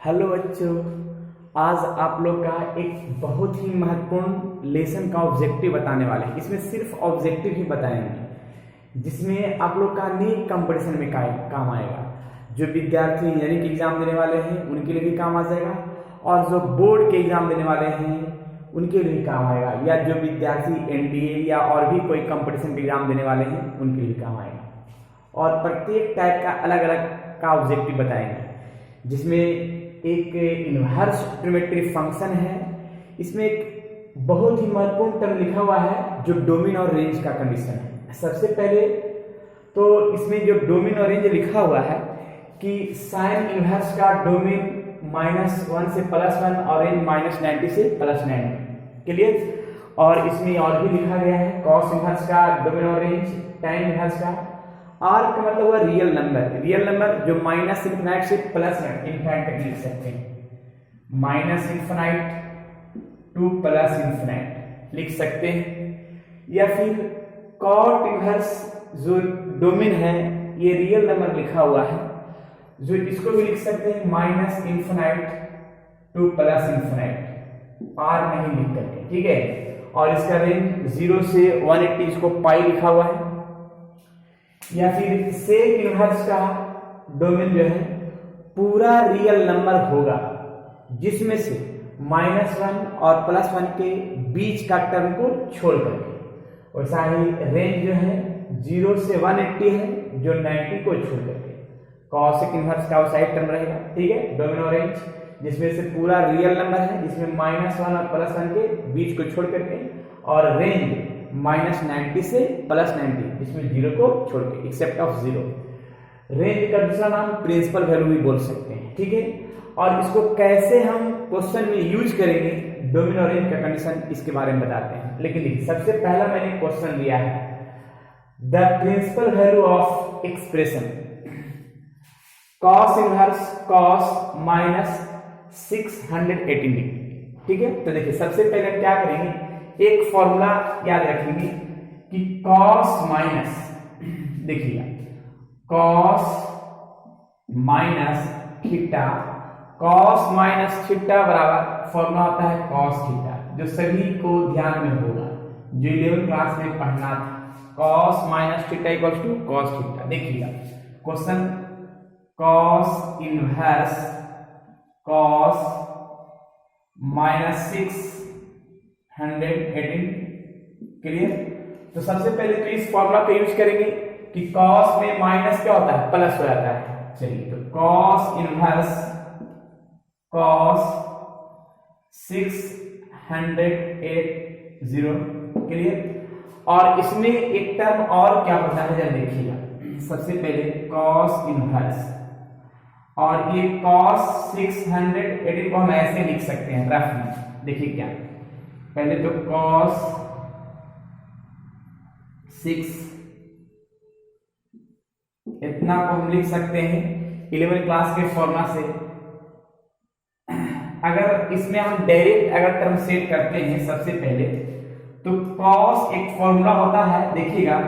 Hello बच्चों, आज आप लोग का एक बहुत ही महत्वपूर्ण लेसन का ऑब्जेक्टिव बताने वाले हैं। इसमें सिर्फ ऑब्जेक्टिव ही बताएंगे जिसमें आप लोग का नीट कंपटीशन में काम आएगा। जो विद्यार्थी इंजीनियरिंग के एग्जाम देने वाले हैं उनके लिए भी काम आ जाएगा, और जो बोर्ड के एग्जाम देने वाले हैं उनके लिए भी काम आएगा, या जो विद्यार्थी एनडीए या और भी कोई कंपटीशन के एग्जाम देने वाले हैं उनके लिए भी काम आएगा। और प्रत्येक टाइप का अलग अलग का ऑब्जेक्टिव बताएंगे, जिसमें एक इनवर्स ट्रिमेट्री फंक्शन है। इसमें एक बहुत ही महत्वपूर्ण टर्म लिखा हुआ है जो डोमेन और रेंज का कंडीशन है। सबसे पहले तो इसमें जो डोमेन और रेंज लिखा हुआ है कि साइन इनवर्स का डोमेन -1 से +1 और रेंज -90 से +90। क्लियर। और इसमें और भी लिखा गया है कॉस इनवर्स का डोमेन और रेंज, tan इनवर्स का। आर का मतलब हुआ रियल नंबर जो -∞ से +∞ तक लिख सकते हैं। -∞ to +∞ लिख सकते हैं, या फिर कॉट इनवर्स जो डोमेन है ये रियल नंबर लिखा हुआ है, जो इसको भी लिख सकते हैं -∞ to +∞, आर नहीं लिख करके, ठीक है। और इसका रेंज 0 से 180, इसको पाई लिखा हुआ है। या फिर सेक इनवर्स का डोमेन जो है पूरा रियल नंबर होगा, जिसमें से -1 और +1 के बीच का टर्म को छोड़ करके। वैसा ही रेंज जो है 0 से 180 है, जो 90 को छोड़ करके। कॉसेक इनवर्स का साइड टर्म रहेगा, ठीक है। डोमेन और रेंज जिसमें से पूरा रियल नंबर है, जिसमें -1 और +1 के बीच को छोड़ करके, और रेंज -90 से +90 जिसमें 0 को छोड़ के, एक्सेप्ट ऑफ 0। रेंज का दूसरा नाम प्रिंसिपल वैल्यू भी बोल सकते हैं, ठीक है। और इसको कैसे हम क्वेश्चन में यूज करेंगे डोमेन और रेंज का कंडीशन, इसके बारे में बताते हैं। लेकिन देखिए, सबसे पहला मैंने क्वेश्चन लिया है the principal value of expression cos inverse cos -618, ठीक है। तो देखिए, सबसे पहले हम क्या करेंगे, एक फॉर्मूला याद रखेंगे कि कॉस माइनस, देखिएगा, कॉस -थीटा, कॉस -थीटा बराबर फॉर्मूला होता है कॉस थीटा, जो सभी को ध्यान में होगा, जो 11th क्लास में पढ़ना था। Cos -theta equals to cos theta. देखिएगा question, cos inverse cos -618, clear. तो सबसे पहले तो इस फॉर्मूला का यूज करेंगे कि कॉस में माइनस क्या होता है, प्लस हो जाता है। चलिए, तो कॉस इनवर्स कॉस 680, क्लियर। और इसमें एक टर्म और क्या होता है जरा देखिएगा। सबसे पहले कॉस इनवर्स, और ये cos 680 को हम ऐसे लिख सकते हैं रफ में। देखिए क्या, पहले तो cos 6 इतना को हम लिख सकते हैं 11th क्लास के फॉर्मूला से। अगर इसमें हम डायरेक्ट अगर टर्म सेट करते हैं सबसे पहले, तो cos एक फॉर्मूला होता है, देखिएगा,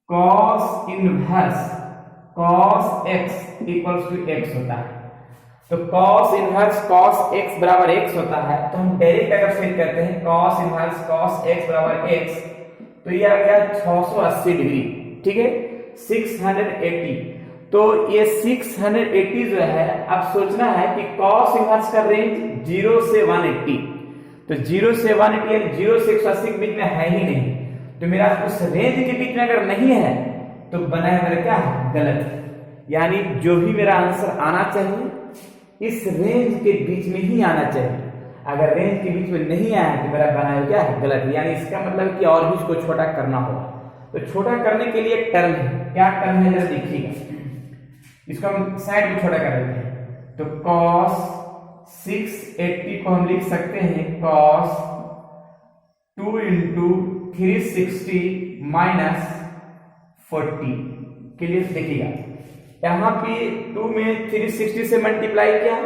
cos inverse cos x equals to x होता है। तो cos इनवर्स cos x बराबर x होता है, तो हम डायरेक्ट अगर सेट करते हैं cos इनवर्स cos x बराबर x, तो ये आ गया 680 डिग्री, ठीक है, 680। तो ये 680 जो है, अब सोचना है कि cos इनवर्स का रेंज 0 से 180, तो 0 से 180 यानी 0 से 180 के बीच में है ही नहीं। तो मेरा उस रेंज के बीच में अगर नहीं है तो बना है मेरा क्या है, गलत। यानी जो भी मेरा आंसर आना चाहिए इस रेंज के बीच में ही आना चाहिए। अगर रेंज के बीच में नहीं आया तो मेरा बना है क्या है, गलत। यानी इसका मतलब कि और भी इसको छोटा करना होगा। तो छोटा करने के लिए एक टर्म है, क्या टर्म है जरा देखिएगा, इसको हम साइड में छोटा कर देते हैं। तो cos 680 को हम लिख सकते हैं cos 2 × 360 -40, क्लियर। देखिएगा, यहाँ पे 2 में 360 से मल्टीप्लाई किया,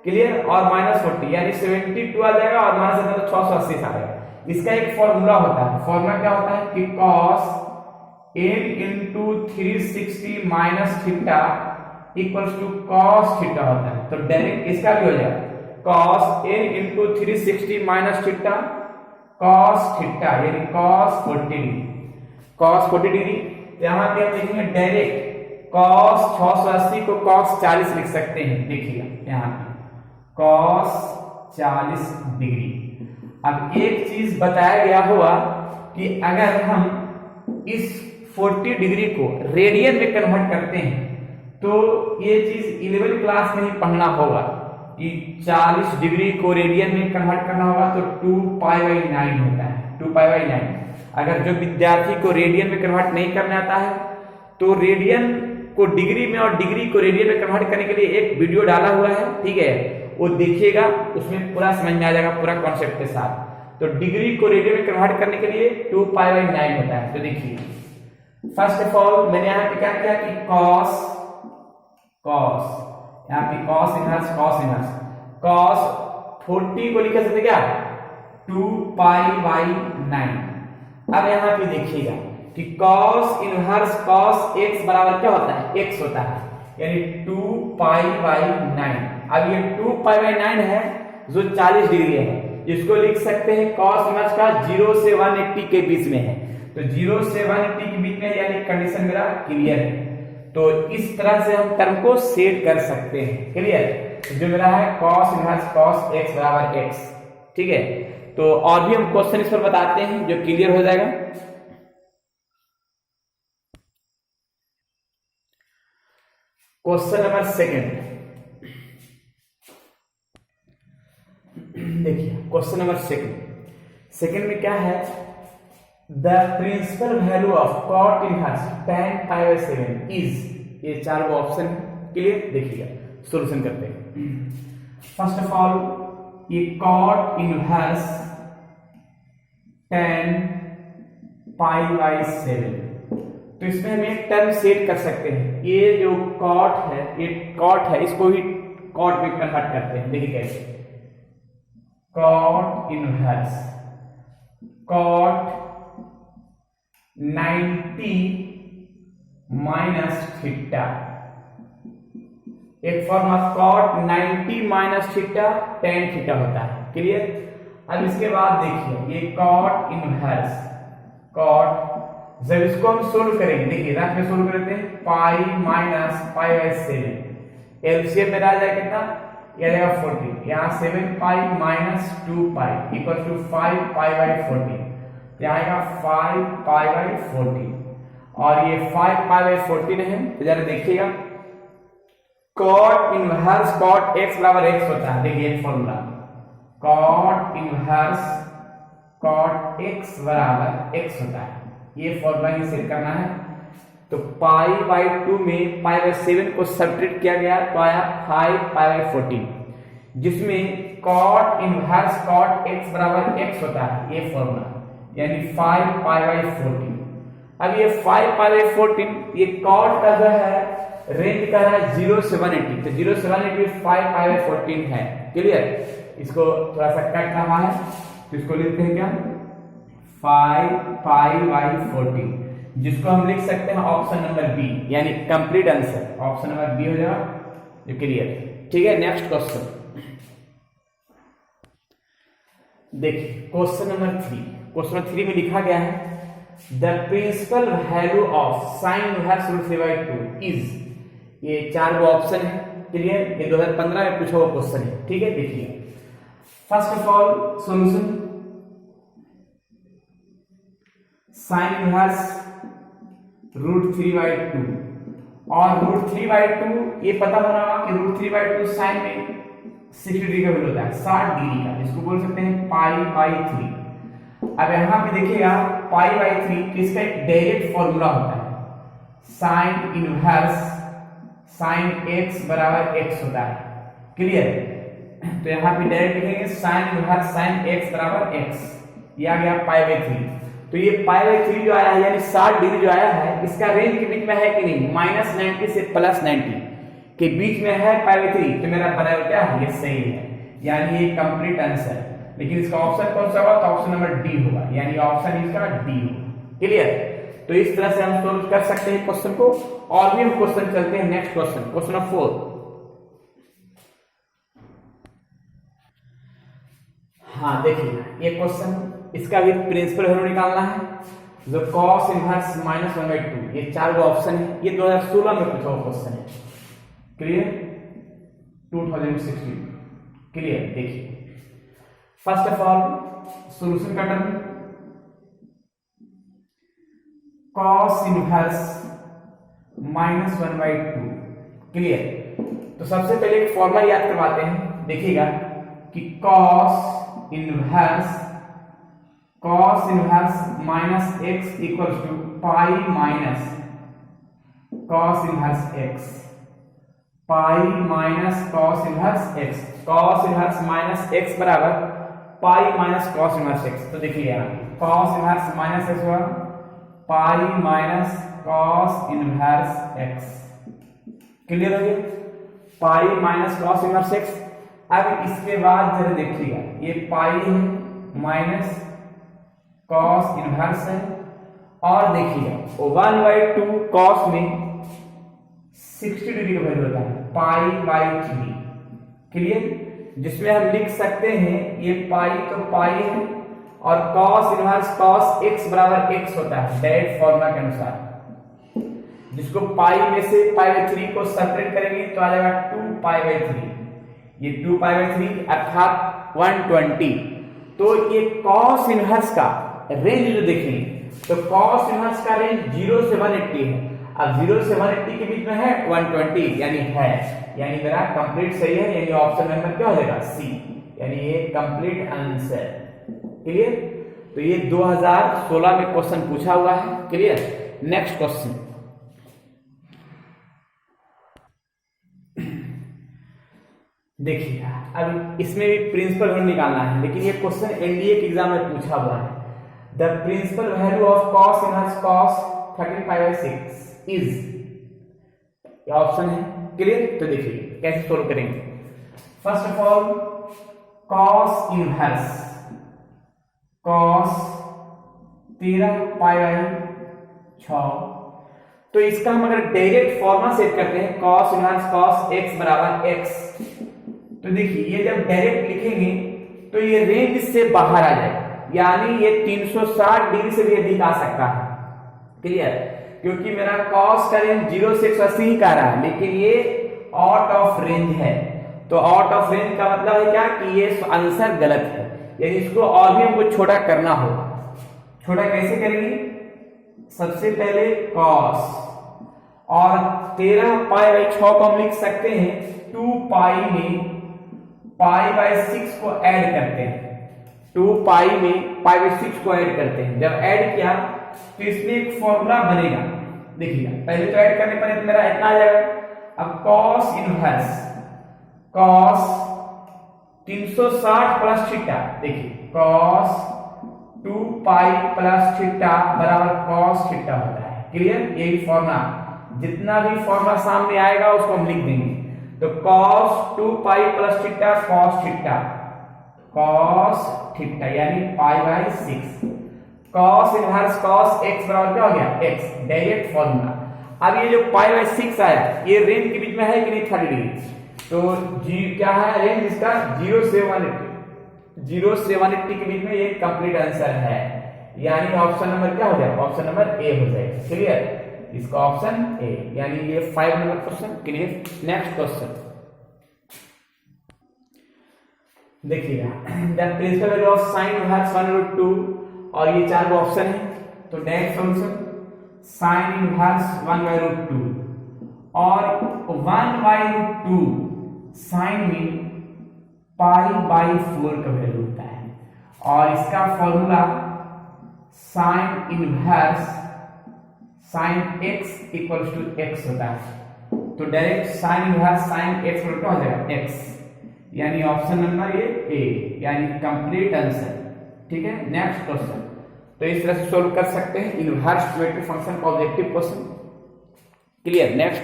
क्लियर, और -40 यानी 72 आ जाएगा, और माइनस मतलब 680 आ जाएगा। इसका एक फॉर्मूला होता है, फॉर्मूला क्या होता है कि cos n × 360 - theta equals to cos theta होता है। तो डायरेक्ट इसका भी हो जाएगा cos n into 360 minus theta cos theta यानी कॉस 40 डिग्री। कॉस 40 डिग्री यहाँ पे हम लिखेंगे डायरेक्ट कॉस 680 को कॉस 40 लिख सकते हैं। देखिएगा यहाँ पे कॉस 40 डिग्री। अब एक चीज बताया गया हुआ कि अगर हम इस 40 डिग्री को रेडियन में कन्वर्ट करते हैं तो ये चीज 11वीं क्लास में ही पढ़ना होगा कि 40 डिग्री को रेडियन में कन्वर्ट करना होगा तो 2π/9 होता है। 2π/9। अगर जो विद्यार्थी को रेडियन में कन्वर्ट नहीं करना आता है तो रेडियन को डिग्री में और डिग्री को रेडियन में कन्वर्ट करने के लिए एक वीडियो डाला हुआ है, ठीक है, वो देखिएगा, उसमें पूरा समझ में आ जाएगा पूरा कॉन्सेप्ट के साथ। तो डिग्री को रेडियन में कन्वर्ट करने के लिए 2π/9 होता है। तो देखिए फर्स्ट ऑफ ऑल मैंने यहाँ पे क्या किया कि कॉस यहाँ पे कॉस इनवर्स कॉस 40 को लिख सकते क्या 2π/9। अब यहाँ पे देखिएगा कि कॉस इनवर्स कॉस x बराबर क्या होता है x होता है यानी 2π/9। अब ये 2π/9 है जो 40 डिग्री है, जिसको लिख सकते हैं कॉस इनवर्स का 0 से 180 के बीच में है। तो 0 से 180 के बीच में यानी कंडीशन मेरा क्लियर है। तो इस तरह से हम टर्म को सेट कर सकते हैं। क्लियर। जो मेरा है cos इनवर्स cos x बराबर x, ठीक है। तो और भी हम क्वेश्चन इस पर बताते हैं जो क्लियर हो जाएगा। क्वेश्चन नंबर सेकंड देखिए, क्वेश्चन नंबर सेकंड में क्या है, the principal value of cot inverse tan π/7 is, ये चार वो ऑप्शन के लिए देखिएगा, सॉल्यूशन करते हैं। फर्स्ट ऑफ ऑल ये cot इनवर्स tan π/7, तो इसमें हम एक टर्म सेट कर सकते हैं। ये जो cot है, ये cot है, इसको ही cot में कन्वर्ट करते हैं। देखिए कैसे, cot inverse cot 90 minus theta, एक form of cot 90 minus theta tan theta होता है। क्लियर। अब इसके बाद देखिए ये cot इनवर्स cot, जब इसको हम सोल्व करेंगे, देखिए रात में सोल्व करते हैं पाई माइनस π/7, एलसीएम में आ जाएगा कितना, ये आएगा 40, यहाँ 7π माइनस 2π इक्वल टू 5π/40, यहाँ आएगा 5π/40 और ये 5π/14 है। तो जरा देखिएगा cot इनवर्स cot x बराबर x होता है। देखिए एक formula cot inverse cot x बराबर x होता है, ये फॉर्मूला ही सेट करना है। तो π/2 में π/7 को सब्ट्रैक्ट किया गया तो आया 5π/14, जिसमें cot इनवर्स cot x बराबर x होता है, ये फॉर्मूला यानी 5π/14। अब ये 5π/14 ये cot का जो है रेंज का है 0 से 180, तो 0 से 180 5π/14 है। क्लियर। इसको थोड़ा सा कट करना है तो इसको लिखते हैं क्या 5π/14, जिसको हम लिख सकते हैं ऑप्शन नंबर बी यानी complete answer, option number B हो जाएगा। ये क्लियर, ठीक है। नेक्स्ट क्वेश्चन देखिए, क्वेश्चन नंबर 3। क्वेश्चन नंबर 3 में लिखा गया है the principal value of sine inverse √3/2 is, ये चार वो ऑप्शन है। क्लियर। ये 2015 में पूछा हुआ क्वेश्चन है, ठीक है। देखिए first of all solution, sign inverse √3/2 और √3/2 ये पता होना होगा कि √3/2 साइन में 60 डिग्री का वैल्यू होता है, 60 डिग्री का, इसको बोल सकते हैं π/3। अब यहाँ पे देखिएगा π/3 किसका एक डायरेक्ट फॉर्मूला होता है, साइन इनवर्स साइन x बराबर x होता है। क्लियर। तो यहाँ पे डायरेक्ट लिखेंगे साइन इनवर्स साइन x बराबर x, ये आ गया π/3। तो ये π/3 जो आया है यानी 60 डिग्री जो आया है, इसका रेंज के बीच में है कि नहीं, -90 से +90 के बीच में है π/3, तो मेरा बनाया क्या है, ये सही है, यानी ये कंप्लीट आंसर। लेकिन इसका ऑप्शन कौन सा होगा, तो ऑप्शन नंबर डी होगा, यानी ऑप्शन इसका डी होगा। क्लियर। तो इस तरह से हम सोल्व कर सकते हैं क्वेश्चन को। और भी हम क्वेश्चन चलते हैं नेक्स्ट क्वेश्चन, क्वेश्चन नंबर 4। हाँ देखिए ये क्वेश्चन, इसका भी प्रिंसिपल वैल्यू निकालना है। जो cos इनवर्स -1/2, ये 4 गो ऑप्शन है। ये 2016 में पूछा हुआ क्वेश्चन है। क्लियर? 2016 क्लियर। देखिए फर्स्ट ऑफ ऑल सॉल्यूशन का टर्म cos इनवर्स -1/2। क्लियर? तो सबसे पहले एक फॉर्मूला याद करवाते हैं। देखिएगा कि cos inverse minus x equals to pi minus cos inverse x, pi minus cos inverse x। cos inverse minus x बराबर pi minus cos inverse x। तो देखिए यहाँ cos इनवर्स माइनस x हुआ pi minus cos inverse x। Clear हो गया? Pi minus cos inverse x। अब इसके बाद जरा देखिएगा, ये पाई है माइनस cos इनवर्स है, और देखिएगा 1/2 cos में 60 डिग्री का वैल्यू होता है, पाई/3। क्लियर? जिसमें हम लिख सकते हैं ये पाई तो पाई है, और cos इनवर्स cos x बराबर x होता है डायरेक्ट फॉर्मूला के अनुसार। जिसको पाई में से पाई/3 को सेपरेट करेंगे तो आ जाएगा 2π/3। ये 2π/3 अर्थात 120। तो ये cos इनवर्स का रेंज जो देखेंगे तो cos इनवर्स का रेंज 0 से 180 है। अब 0 से 180 के बीच में है 120, यानी है, यानी मेरा कंप्लीट सही है, यानी ऑप्शन नंबर क्या हो जाएगा? सी, यानी ये कंप्लीट आंसर। क्लियर? तो ये 2016 में क्वेश्चन पूछा हुआ है। क्लियर? नेक्स्ट क्वेश्चन देखिए, अब इसमें भी प्रिंसिपल वैल्यू निकालना है, लेकिन ये क्वेश्चन एनडीए के एग्जाम में पूछा हुआ है। The principal value of cos inverse cos 13π/6 is, ये ऑप्शन है। क्लियर? तो देखिए कैसे सोल्व करेंगे। First of all cos inverse cos 13π/6, तो इसका हम अगर डायरेक्ट फॉर्मूला सेट करते हैं cos इनवर्स cos x बराबर x, तो देखिए ये जब डायरेक्ट लिखेंगे तो ये रेंज से बाहर आ जाएगा, यानी ये 360 डिग्री से भी अधिक आ सकता है। क्लियर? क्योंकि मेरा cos का रेंज 0 से 180 ही कह रहा है, लेकिन ये आउट ऑफ रेंज है। तो आउट ऑफ रेंज का मतलब है क्या कि ये आंसर गलत है, यानी इसको और भी हमको छोटा करना होगा। छोटा कैसे करेंगे? सबसे पहले cos और 13π/6 को हम लिख सकते हैं 2π में π/6 को ऐड करते हैं, 2π में π/6 को ऐड करते हैं। जब ऐड किया तो इसमें एक फॉर्मूला बनेगा। देखिएगा पहले तो ऐड करने पर मेरा इतना आ जाएगा। अब cos inverse cos 360 plus theta, देखिए cos 2π प्लस थीटा बराबर cos थीटा होता है। क्लियर? यही फॉर्मूला, जितना भी फॉर्मूला सामने आएगा उसको हम लिख देंगे। तो cos 2π plus theta cos theta यानी π/6। cos इनवर्स cos x बराबर क्या हो गया? x, direct formula. अब ये जो π/6 आया ये रेंज के बीच में है कि नहीं? 30 डिग्री। तो जी क्या है रेंज इसका? 0 से 180 के बीच में ये कंप्लीट आंसर है, यानी ऑप्शन नंबर क्या हो जाएगा? ऑप्शन नंबर ए हो जाएगा। क्लियर? इसका ऑप्शन ए, यानी ये 5 number question. Clear? Next question देखिएगा, the principal value of sin inverse 1/2, और ये 4 ऑप्शन है। तो डायरेक्ट सॉल्यूशन sin इनवर्स 1/2 और 1/2 sin में π/4 का वैल्यू होता है, और इसका formula sin inverse sin x equals to x होता है। तो direct sin inverse sin x क्या हो जाएगा? x, यानी ऑप्शन नंबर ये ए, यानी कंप्लीट आंसर। ठीक है? नेक्स्ट क्वेश्चन, तो इस तरह से सोल्व कर सकते हैं इनवर्स ज्योमेट्रिक फंक्शन का ऑब्जेक्टिव क्वेश्चन। क्लियर? नेक्स्ट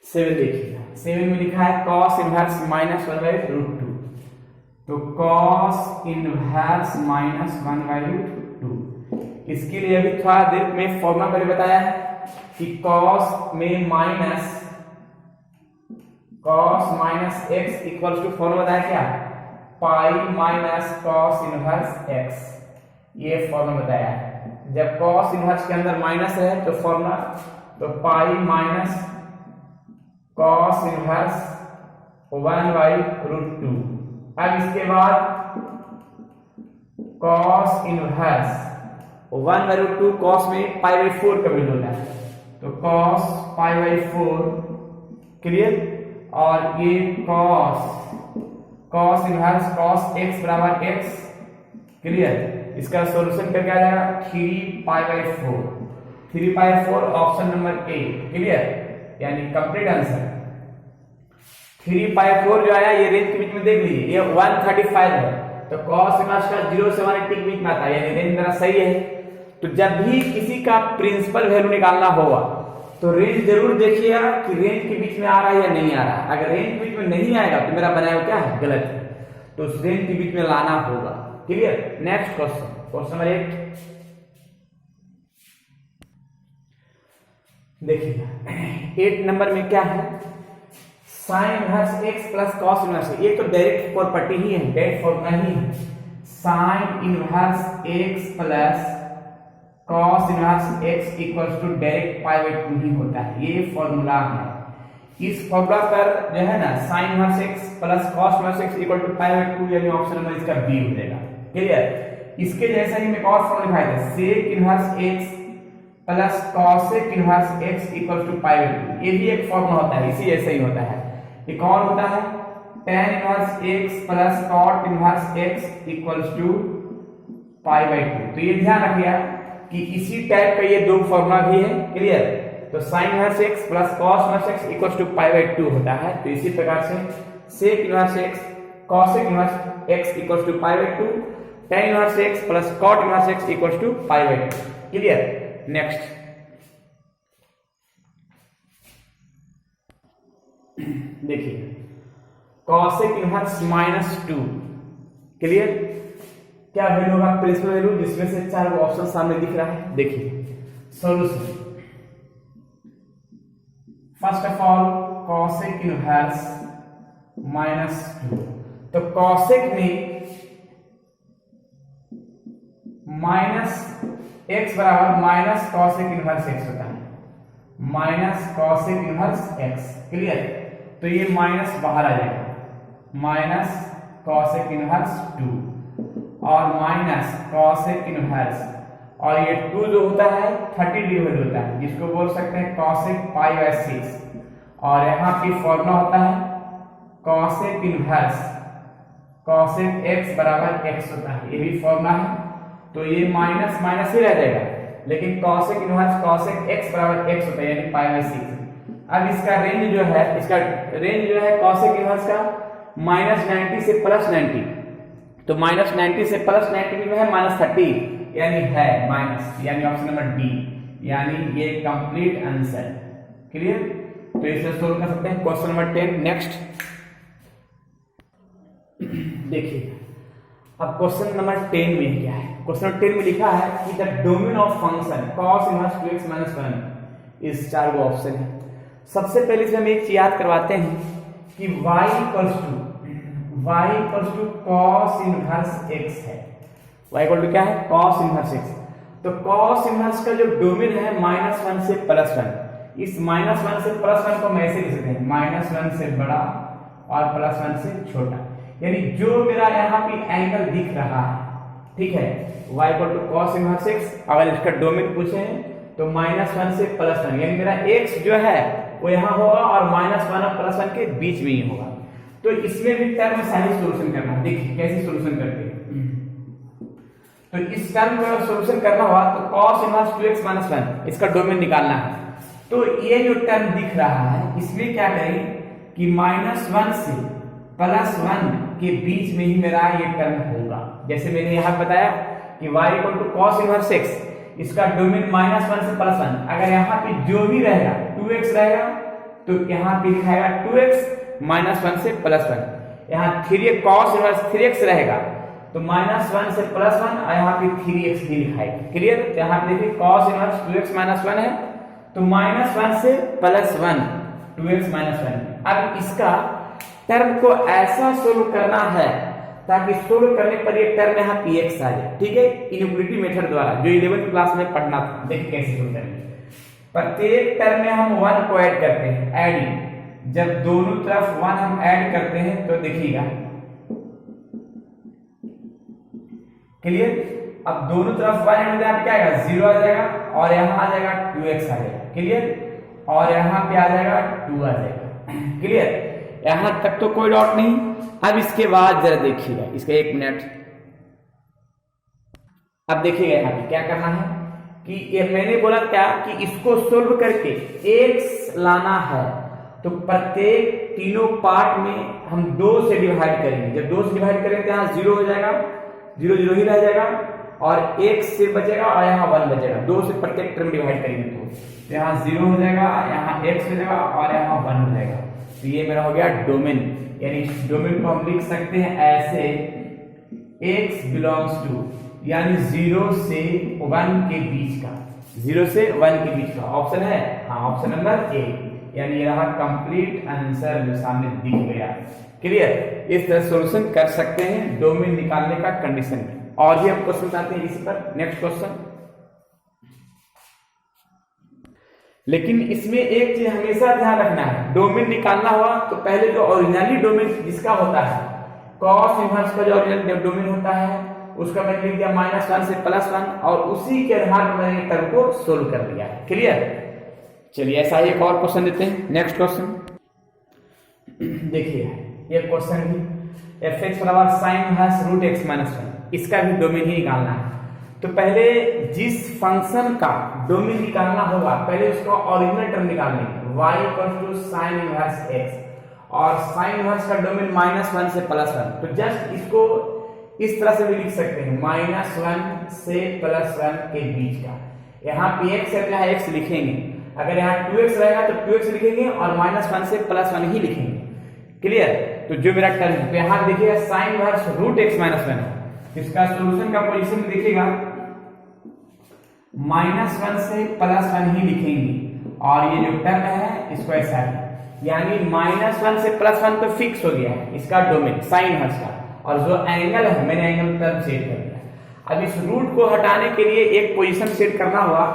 7 देखिएगा, 7 में लिखा है cos इनवर्स -1/√2। तो cos इनवर्स -1/√2 इसके लिए अभी थोड़ा देर में फॉर्मूला पहले बताया है कि cos में cos minus x equals to formula बताया क्या, pi minus cos inverse x, ये फॉर्मूला बताया है। जब cos इनवर्स के अंदर माइनस है तो फॉर्मूला तो पाई माइनस cos इनवर्स 1/√2। अब इसके बाद cos इनवर्स 1/√2 cos में π/4 का वैल्यू होता है, तो cos π/4 क्लियर। और ये cos इनवर्स cos x बराबर x क्लियर। इसका सॉल्यूशन करके आ जाएगा 3π/4, 3π/4 ऑप्शन नंबर ए क्लियर, यानी कंप्लीट आंसर। 3π/4 जो आया ये रेंज के बीच में देख लीजिए, ये 135 है, तो cos इनवर्स का 0 से 180 के बीच में आता है, यानी रेंज मेरा सही है। तो जब भी किसी का प्रिंसिपल वैल्यू निकालना होगा तो रेंज जरूर देखिएगा कि रेंज के बीच में आ रहा है या नहीं आ रहा है। अगर रेंज के बीच में नहीं आएगा तो मेरा बनाया क्या है, गलत है, तो उस रेंज के बीच में लाना होगा clear. Next question, question number 8 देखिएगा। 8 नंबर में क्या है, sine inverse x plus cos inverse, ये तो डायरेक्ट प्रॉपर्टी ही है, डायरेक्ट फॉर्मूला ही है। Sine inverse x plus cos inverse x equals to direct π/2 ही होता है, ये फॉर्मूला है। इस फॉर्मूला पर जो है ना sin inverse x plus cos inverse x equal to π/2, यानी ऑप्शन नंबर इसका बी हो जाएगा क्लियर। इसके जैसा ही मैं और फॉर्मूला लिखा था, sec inverse x plus cosec inverse x equal to π/2, ये भी एक फॉर्मूला होता है, इसी जैसा ही होता है। एक और होता है tan inverse x plus cot inverse x equals to π/2। तो ये ध्यान रखिए कि इसी टाइप का ये दो फॉर्मूला भी है क्लियर। तो sin inverse x plus cos inverse x equals to π/2 होता है। तो इसी प्रकार से sec inverse x cosec inverse x equals to π/2, tan inverse x plus cot inverse x equals to π/2 clear. Next देखिए, cosec इनवर्स -2 क्लियर, क्या value होगा, principal value, जिसमें से 4 ऑप्शन सामने दिख रहा है। देखिए solution, first of all cosec inverse -2, तो cosec में -x बराबर माइनस cosec इनवर्स x होता है, minus cosec inverse x clear. तो ये माइनस बाहर आ जाएगा, माइनस cosec इनवर्स 2 और माइनस cosec इनवर्स, और ये 2 जो होता है 30 डिवाइड होता है, जिसको बोल सकते हैं cosec π/6, और यहाँ की फॉर्मूला होता है cosec इनवर्स cosec x बराबर x होता है, ये भी फॉर्मूला है। तो ये माइनस माइनस ही रह जाएगा, लेकिन cosec इनवर्स cosec x बराबर x होता है, यानी π/6। अब इसका रेंज जो है, इसका रेंज जो है cosec इनवर्स का -90 से +90, तो -90 से +90 में है -30, यानी है माइनस, यानी ऑप्शन नंबर डी, यानी ये कंप्लीट आंसर क्लियर। तो इसे सोल्व कर सकते हैं। क्वेश्चन नंबर 10 नेक्स्ट देखिए। अब क्वेश्चन नंबर 10 में क्या है, क्वेश्चन नंबर 10 में लिखा है कि the domain of function cos inverse 2x - 1 इस 4 गो ऑप्शन है। सबसे पहले से हम एक चीज याद करवाते हैं कि y equals to cos inverse x है, y इक्वल टू क्या है, cos इनवर्स x। तो cos इनवर्स का जो डोमेन है -1 से +1, इस -1 से +1 को मैं ऐसे लिख सकते हैं, -1 से बड़ा और +1 से छोटा, यानी जो मेरा यहाँ पे एंगल दिख रहा है, ठीक है, y equal to cos inverse x। अगर इसका डोमेन पूछे तो -1 से +1, यानी मेरा x जो है वो यहाँ होगा और -1 और +1 के बीच में ही होगा। तो इसमें भी टर्म साइज सॉल्यूशन करना है। देखिए कैसे सॉल्यूशन करते हैं। तो इस टर्म का सॉल्यूशन करना हुआ तो cos इनवर्स 2x - 1 इसका डोमेन निकालना है। तो ये जो टर्म दिख रहा है इसमें क्या करेंगे कि -1 से +1 के बीच में ही मेरा ये टर्म होगा। जैसे मैंने यहाँ बताया कि y equal to cos inverse x, इसका डोमेन -1 से +1, अगर यहाँ पे जो भी रहेगा 2x रहेगा तो यहाँ पे लिखाएगा 2x -1 से +1, यहाँ 3 cos इनवर्स 3x रहेगा तो -1 से +1 और यहाँ पे 3x भी लिखा है। क्लियर? तो यहाँ पे देखिए cos इनवर्स 2x - 1 है, तो -1 से +1 2x - 1। अब इसका टर्म को ऐसा सोल्व करना है ताकि सोल्व करने पर ये टर्म यहाँ px आ जाए। ठीक है, इनइक्वालिटी मेथड द्वारा जो 11th क्लास में पढ़ना था। देखिए कैसे सोल्व करेंगे। प्रत्येक टर्म में हम 1 को ऐड करते हैं, एडिंग। जब दोनों तरफ 1 हम ऐड करते हैं तो देखिएगा, क्लियर? अब दोनों तरफ 1 ऐड हो जाए क्या आएगा, 0 आ जाएगा, और यहाँ आ जाएगा 2x आ जाएगा। क्लियर? और यहाँ पे आ जाएगा 2 आ जाएगा। क्लियर? यहां तक तो कोई डाउट नहीं। अब इसके बाद जरा देखिएगा, इसका 1 मिनट। अब देखिएगा यहाँ पे क्या करना है कि ये मैंने बोला क्या कि इसको सोल्व करके x लाना है, तो प्रत्येक तीनों पार्ट में हम 2 से डिवाइड करेंगे। जब 2 से डिवाइड करेंगे तो यहाँ 0 हो जाएगा, 0 0 ही रह जाएगा, और x से बचेगा और यहाँ 1 बचेगा। 2 से प्रत्येक टर्म डिवाइड करेंगे तो यहाँ 0 हो जाएगा, यहाँ x हो जाएगा और यहाँ 1 हो जाएगा। तो ये मेरा हो गया डोमेन, यानी डोमेन को हम लिख सकते हैं ऐसे x बिलोंग्स टू, यानी 0 से 1 के बीच का, 0 से 1 के बीच का। ऑप्शन है, हाँ, ऑप्शन नंबर ए, यानी ये रहा कंप्लीट आंसर जो सामने दिख गया। क्लियर? इस तरह सॉल्यूशन कर सकते हैं डोमेन निकालने का कंडीशन में। और भी हम क्वेश्चन आते हैं इसी पर। Next question. लेकिन इसमें एक चीज हमेशा ध्यान रखना है, डोमेन निकालना हुआ तो पहले जो ओरिजिनली डोमेन जिसका होता है, कॉस इनवर्स का जो ओरिजिनल डोमेन होता है उसका मैंने लिख दिया -1 से +1, और उसी के आधार पर मैंने टर्म को सोल्व कर दिया। क्लियर? चलिए ऐसा ही एक और क्वेश्चन देते हैं। नेक्स्ट क्वेश्चन देखिए, ये क्वेश्चन भी fx बराबर sin इनवर्स √x - 1, इसका भी डोमेन ही निकालना है। तो पहले जिस फंक्शन का डोमेन निकालना होगा, पहले उसका ओरिजिनल टर्म निकालेंगे, y = sin इनवर्स x, और sin इनवर्स का डोमेन -1 से +1। तो जस्ट इसको इस तरह से भी लिख सकते हैं, -1 से +1 के बीच का। यहाँ पे x है, यहाँ x लिखेंगे, अगर यहाँ 2x रहेगा तो 2x लिखेंगे, और -1 से +1 ही लिखेंगे। क्लियर? तो जो मेरा टर्म है, तो यहाँ देखिएगा sin इनवर्स √x - 1 है। इसका सॉल्यूशन का पोजीशन देखिएगा, -1 से +1 ही लिखेंगे, और ये जो टर्म है इसको ऐसा है, यानी -1 से +1 तो फिक्स हो गया है इसका डोमेन साइन इनवर्स का, और जो एंगल है मैंने एंगल टर्म सेट कर दिया। अब इस रूट को हटाने के लिए एक पोजीशन सेट करना होगा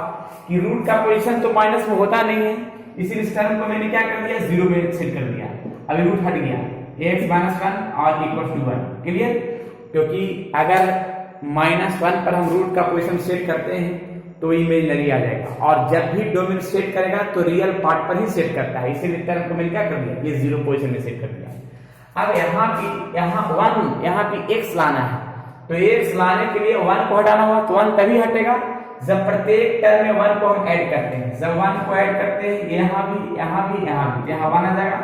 कि रूट का पोजीशन तो माइनस में होता नहीं है, इसीलिए इस टर्म को मैंने क्या कर दिया, 0 में सेट कर दिया। अभी रूट हट गया, x - 1 और =1। क्लियर? क्योंकि अगर -1 पर हम रूट का पोजीशन सेट करते हैं तो इमेजिनरी आ जाएगा, और जब भी डोमेन सेट करेगा तो रियल पार्ट पर ही सेट करता है, इसीलिए टर्म को मैंने क्या कर दिया, ये 0 पोजीशन में सेट कर दिया। अब यहाँ 1 यहाँ पे x लाना है, तो x लाने के लिए 1 को हटाना होगा, तो 1 तभी हटेगा जब प्रत्येक टर्म में 1 को हम ऐड करते हैं। जब 1 को ऐड करते हैं, यहाँ भी, यहाँ भी, यहाँ भी, यहाँ 1 आ जाएगा,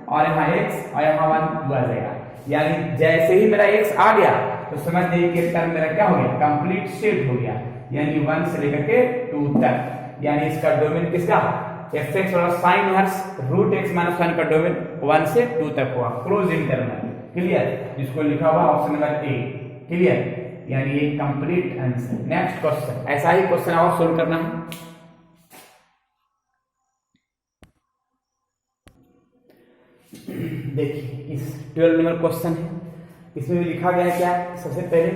और यहाँ x और यहाँ 1 2 आ जाएगा। यानी जैसे ही मेरा x आ गया तो समझ जाइए कि टर्म मेरा क्या हो गया, कंप्लीट सेट हो गया, यानी 1 से लेकर के 2 तक। यानी इसका डोमेन किसका, fx और sin इनवर्स √x - 1 का डोमेन 1 से 2 तक हुआ, क्लोज इंटरवल। क्लियर? जिसको लिखा हुआ ऑप्शन नंबर ए। क्लियर? यानी ये कंप्लीट आंसर। नेक्स्ट क्वेश्चन, ऐसा ही क्वेश्चन और सोल्व करना है। देखिए इस 12 नंबर क्वेश्चन है, इसमें भी लिखा गया है क्या, सबसे पहले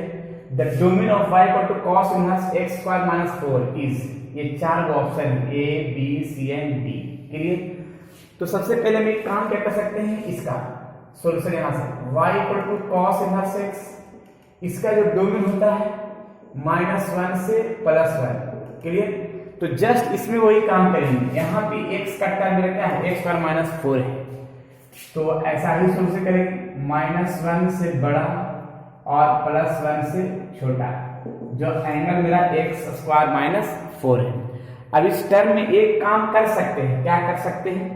the domain of y = cos inverse x² - 4 is, ये 4 option A B C and D। Clear? तो सबसे पहले हम एक काम क्या कर सकते हैं, इसका सॉल्यूशन यहां से y = cos इनवर्स x, इसका जो डोमेन होता है -1 से +1। क्लियर? तो जस्ट इसमें वही काम करेंगे, यहाँ पे x का टर्म मेरा क्या है, x² - 4 है, तो ऐसा ही सॉल्यूशन करेंगे, -1 से बड़ा और +1 से छोटा, जो एंगल मेरा x² - 4 है। अब इस टर्म में एक काम कर सकते हैं, क्या कर सकते हैं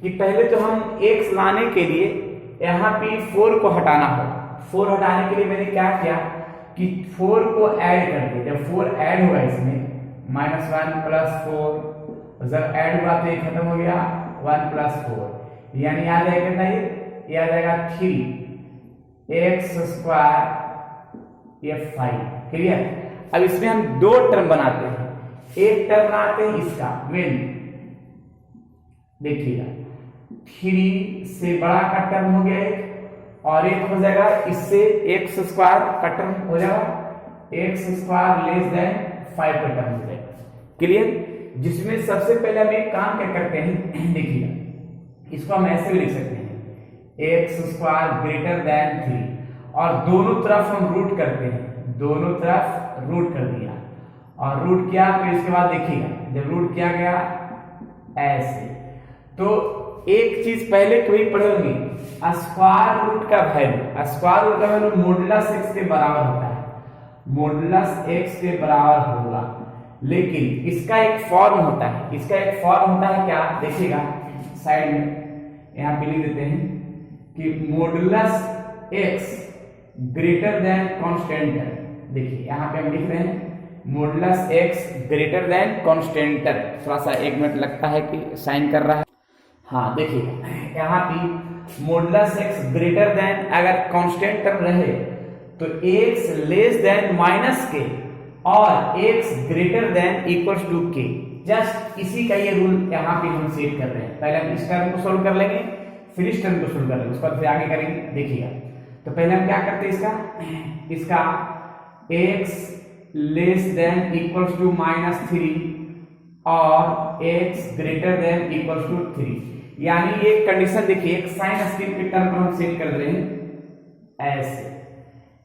कि पहले तो हम x लाने के लिए यहाँ पे 4 को हटाना होगा। 4 हटाने के लिए मैंने क्या किया कि 4 को ऐड कर दिया। जब 4 ऐड हुआ इसमें, -1 + 4, जब ऐड हुआ तो ये खत्म हो गया, 1 + 4, यानी आ जाएगा कितना, ये आ जाएगा 3x² f5। क्लियर। अब इसमें हम दो टर्म बनाते हैं, एक टर्म बनाते हैं इसका मेन, देखिएगा 3 से बड़ा का टर्म हो गया एक, और एक हो जाएगा इससे एक्स स्क्वायर का टर्म हो जाएगा एक्स स्क्वायर लेस देन 5 का टर्म हो जाएगा। क्लियर। जिसमें सबसे पहले हम एक काम क्या करते हैं, देखिएगा इसको हम ऐसे भी लिख सकते हैं एक्स स्क्वायर ग्रेटर देन 3, और दोनों तरफ हम रूट करते हैं, दोनों तरफ रूट कर दिया और रूट किया, तो इसके बाद देखिएगा जब रूट किया गया ऐसे, तो एक चीज पहले कभी पढ़े होंगे, स्क्वायर रूट का वैल्यू, स्क्वायर रूट का वैल्यू मॉडुलस एक्स के बराबर होता है, मॉडुलस एक्स के बराबर होगा। लेकिन इसका एक फॉर्म होता है, इसका एक फॉर्म होता है क्या, देखिएगा साइड में यहां पे लिख देते हैं कि modulus x greater then constant. देखिए यहां पे हम लिख रहे हैं modulus x greater then constant. थोड़ा सा 1 मिनट लगता है कि साइन कर रहा है। हाँ देखिए यहाँ पे मॉडुलस एक्स ग्रेटर देन अगर कांस्टेंट टर्म रहे तो x less than minus k और x greater than equals to k, just इसी का ये रूल यहाँ पे हम सेट कर रहे हैं। पहले हम इस टर्म को सोल्व कर लेंगे, फिर इस टर्म को सोल्व कर लेंगे, उसके बाद फिर आगे करेंगे। देखिएगा तो पहले हम क्या करते हैं, इसका x less than equals to -3 और x greater than equals to 3, यानी ये कंडीशन देखिए एक साइन स्क्रीन के टर्म पर हम सेट कर रहे हैं ऐसे।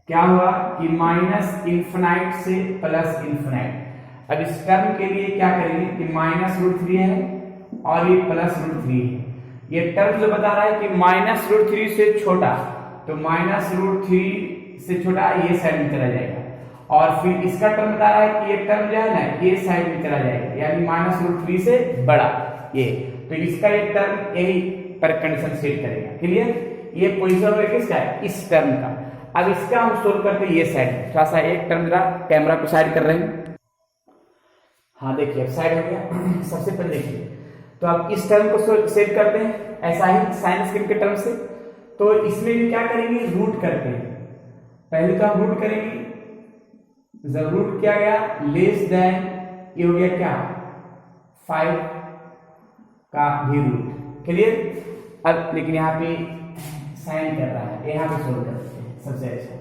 क्या हुआ कि माइनस इन्फिनाइट से प्लस इन्फिनाइट। अब इस टर्म के लिए क्या करेंगे कि -√3 है और ये +√3 है। ये टर्म जो बता रहा है कि -√3 से छोटा, तो -√3 से छोटा ये साइड में चला जाएगा, और फिर इसका टर्म बता रहा है कि ये टर्म जो है ना ये साइड में चला जाएगा, यानी -√3 से बड़ा ये, तो इसका ये टर्म यही पर कंडीशन सेट करेगा। क्लियर। ये पोजीशन हो किसका, इस टर्म का। अब इसका हम सोल्व करते हैं ये साइड, थोड़ा सा एक टर्म जरा कैमरा को साइड कर रहे हैं। हाँ देखिए अब साइड हो गया। सबसे पहले देखिए तो अब इस टर्म को सेट करते हैं ऐसा ही साइन स्क्रीन के टर्म से, तो इसमें भी क्या करेंगे, रूट करते हैं। पहले तो हम रूट करेंगे, जब रूट किया गया लेस देन ये हो गया क्या 5 का भी रूट। क्लियर। अब लेकिन यहाँ पे साइन कर रहा है, यहाँ पे सोल्व करते हैं सबसे अच्छा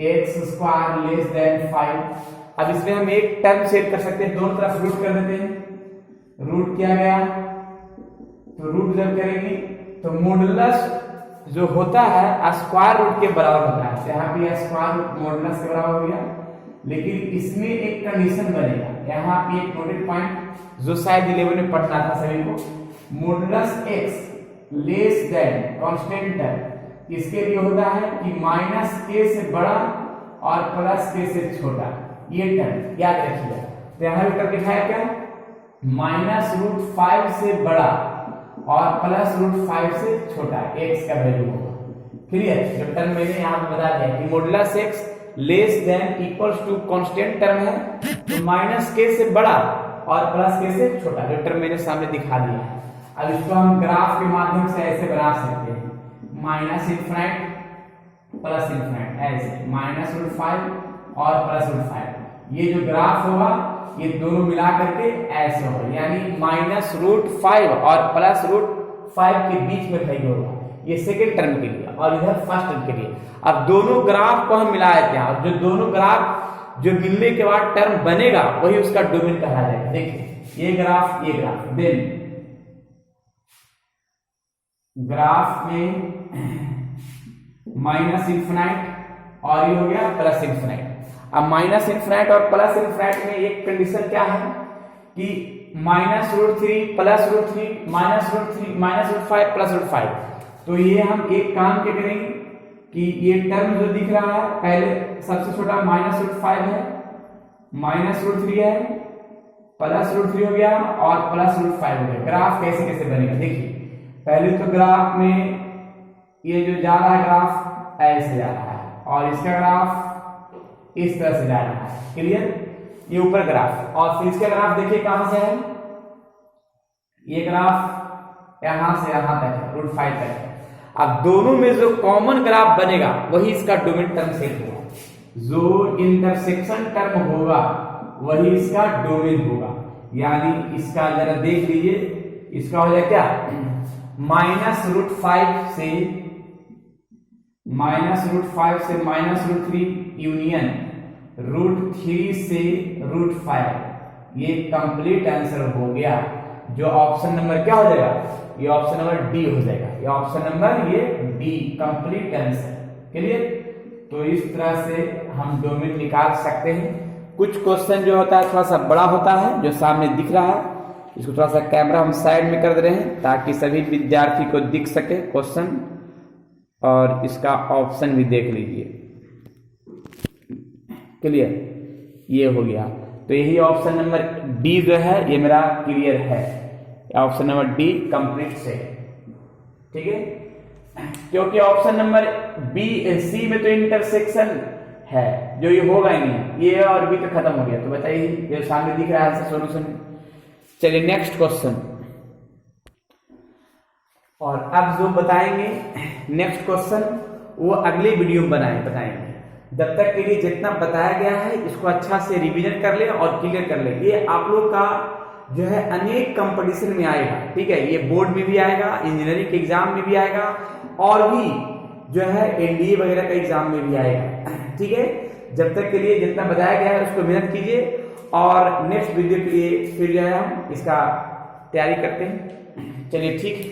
एक्स स्क्वायर लेस देन 5। अब इसमें हम एक टर्म सेट कर सकते हैं, दोनों तरफ रूट कर देते हैं। रूट किया गया तो रूट जब करेंगे तो मॉडुलस जो होता है स्क्वायर रूट के बराबर होता है, यहाँ पे स्क्वायर रूट मॉडुलस के बराबर हो गया। लेकिन इसमें एक कंडीशन बनेगा, यहाँ पे एक नोटेड पॉइंट जो शायद 11 में पढ़ना था सभी को, modulus x less then constant term, इसके लिए होता है कि -k से बड़ा और +k से छोटा, ये टर्म याद रखिएगा। तो यहाँ भी टर्म दिखाया क्या, -√5 से बड़ा और +√5 से छोटा x का वैल्यू होगा। क्लियर। जब टर्म मैंने यहाँ पे बता दिया कि modulus x less than equals to constant term है, तो -k से बड़ा और +k से छोटा, जो टर्म मैंने सामने दिखा दिया है। अब इसको हम ग्राफ के माध्यम से ऐसे बना सकते हैं, -∞ +∞ ऐसे, -√5 और +√5। ये जो ग्राफ होगा ये दोनों मिला करके ऐसे होगा, यानी -√5 और +√5 के बीच में कहीं होगा, ये सेकेंड टर्म के लिए और इधर फर्स्ट टर्म के लिए। अब दोनों ग्राफ को हम मिला देते हैं, जो दोनों ग्राफ जो मिलने के बाद टर्म बनेगा वही उसका डोमेन कहा जाएगा। देखिए ये ग्राफ देन ग्राफ में -∞ और ये हो गया +∞। अब -∞ और +∞ में एक कंडीशन क्या है कि -√3 +√3 -√5 +√5। तो ये हम एक काम क्या करेंगे कि ये टर्म जो दिख रहा है पहले सबसे छोटा -√5 है, -√3 है, +√3 हो गया और +√5 हो गया। ग्राफ कैसे कैसे बनेगा देखिए। पहले तो ग्राफ में ये जो जा रहा है ग्राफ ऐसे जा रहा है और इसका ग्राफ इस तरह से जा रहा है। क्लियर। ये ऊपर ग्राफ और फिर इसका ग्राफ देखिए कहां से है, ये ग्राफ यहां से यहां तक है, √5 तक है। अब दोनों में जो कॉमन ग्राफ बनेगा वही इसका डोमेन टर्म सेट होगा। जो इंटरसेक्शन टर्म होगा वही इसका डोमेन होगा। यानी इसका जरा देख लीजिए, इसका हो जाए क्या, -√5 से -√3 यूनियन √3 से √5, ये कंप्लीट आंसर हो गया। जो ऑप्शन नंबर क्या हो जाएगा, ये ऑप्शन नंबर डी हो जाएगा। ये ऑप्शन नंबर ये डी कंप्लीट आंसर। क्लियर? तो इस तरह से हम डोमेन निकाल सकते हैं। कुछ क्वेश्चन जो होता है थोड़ा सा बड़ा होता है, जो सामने दिख रहा है, इसको थोड़ा सा कैमरा हम साइड में कर दे रहे हैं ताकि सभी विद्यार्थी को दिख सके क्वेश्चन, और इसका ऑप्शन भी देख लीजिए। क्लियर? ये हो गया। तो यही ऑप्शन नंबर डी जो है ये मेरा क्लियर है। ऑप्शन नंबर डी कंप्लीट से, ठीक है, क्योंकि ऑप्शन नंबर बी सी में तो इंटरसेक्शन है, जो ये होगा ही नहीं, ये और बी तो खत्म हो गया। तो बताइए, ये सामने दिख रहा है सॉल्यूशन। चलिए नेक्स्ट क्वेश्चन। और अब जो बताएंगे नेक्स्ट क्वेश्चन वो अगले वीडियो में बताएंगे। जब तक के लिए जितना बताया गया है इसको अच्छा से रिवीजन कर ले और क्लियर कर ले। ये आप लोग का जो है अनेक कंपटीशन में आएगा, ठीक है, ये बोर्ड में भी आएगा, इंजीनियरिंग के एग्जाम में भी आएगा, और भी जो है एनडीए वगैरह का एग्जाम में भी आएगा, ठीक है। जब तक के लिए जितना बताया गया है उसको मेहनत कीजिए, और नेक्स्ट वीडियो के लिए फिर जो है हम इसका तैयारी करते हैं। चलिए ठीक है।